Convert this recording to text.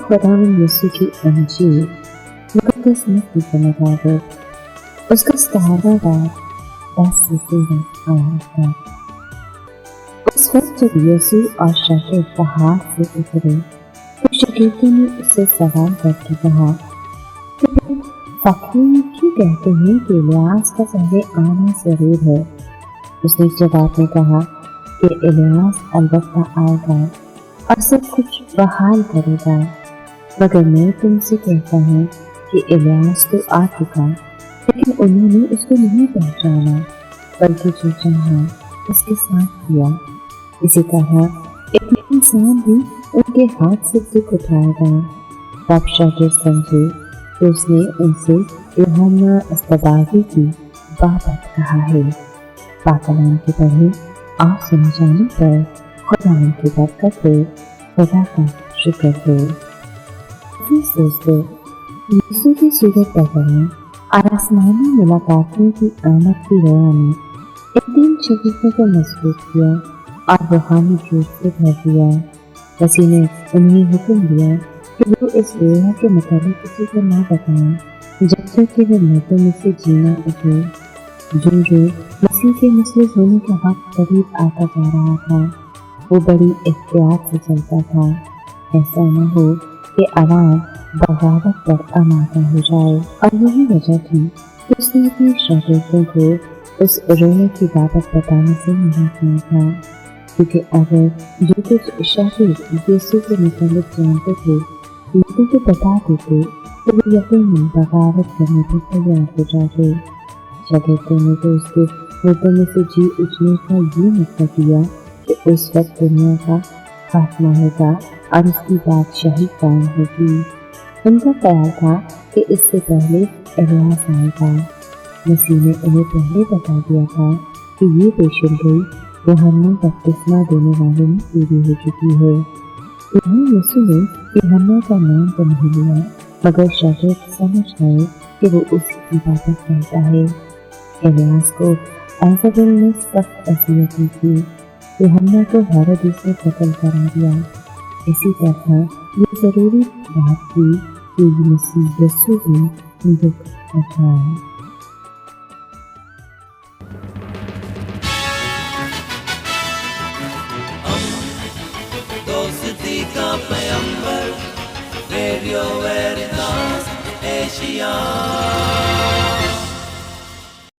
खुदावंद यीशु की इंजील मुकद्दस मत्ती के मुताबिक उसका 17वां बाब 10 से 13 आयत तक। उस वक्त जब यीशु और शागिर्द पहाड़ से उतरे तो शागिर्दों ने उससे सवाल करके कहा कि फकीर क्यों कहते हैं कि इलियास का पहले आना जरूर है। उसने जवाब में कहा कि इलियास अलबत्ता आएगा और सब कुछ बहाल करेगा, मगर मैं तुमसे कहता हूँ कि इलियास तो आ चुका, लेकिन उन्होंने उसको नहीं पहचाना, बल्कि जो चाहा उसके साथ किया। इसी तरह एक इंसान भी उनके हाथ से दुख उठाएगा। तब शागिर्द समझे कि उसने उनसे यूहन्ना अस्तिबागी की बाबत कहा है। पाकलाम के पढ़े और सुने जाने पर खुदा की बरकत हो, खुदा का शुक्र हो। दोस्तों, यीशु की सूरत बदलने और आसमानी मुलाकातों की आमद की रोया ने इन 3 शागिर्दों को मजबूत किया और रूहानी जोश से भर दिया। मसीह ने उन्हें हुक्म दिया कि वो इस रोया के मुताबिक किसी को न बताएं जब तक कि वो मृतों में से जीना उठे। जो मसीह के मुस्लिम होने का वक्त करीब आता जा रहा था, वो बड़ी एहतियात से चलता था। ऐसा न हो कि आवाम बगावत पर आमादा हो जाए। और यही वजह थी कि उसने अपने शागिर्दों को उस रोने की बाबत बताने से मना किया था, क्योंकि अगर जो कुछ शागिर्द यीशु के मुताबिक जानते थे लोगों को बता देते तो वो यकीनन बगावत करने पर तैयार हो जाते। शागिर्दों ने तो उसके मुद्दों में से जी उठने का ये मतलब दिया कि उस वक्त दुनिया का खात्मा होगा और उसकी बादशाही कायम होगी। उनका ख्याल था कि इससे पहले इलियास आएगा। मसीह ने उन्हें पहले बता दिया था कि ये पेशेंगोई यूहन्ना बपतिस्मा देने वाले में पूरी हो चुकी है। यहाँ यीशु ने यूहन्ना का नाम तो नहीं लिया, मगर शागिर्द समझ गए कि वो उसी की बात कहता है। इलियास को एज़ेबेल ने सख्त अज़ियत दी थी। यूहन्ना को हेरोदेस ने कत्ल करा दिया। इसी तरह ये ज़रूरी बात थी कि मसीह यीशु भी दुख उठाए। दोस्ती का पैगंबर, रेडियो वेरितास एशिया।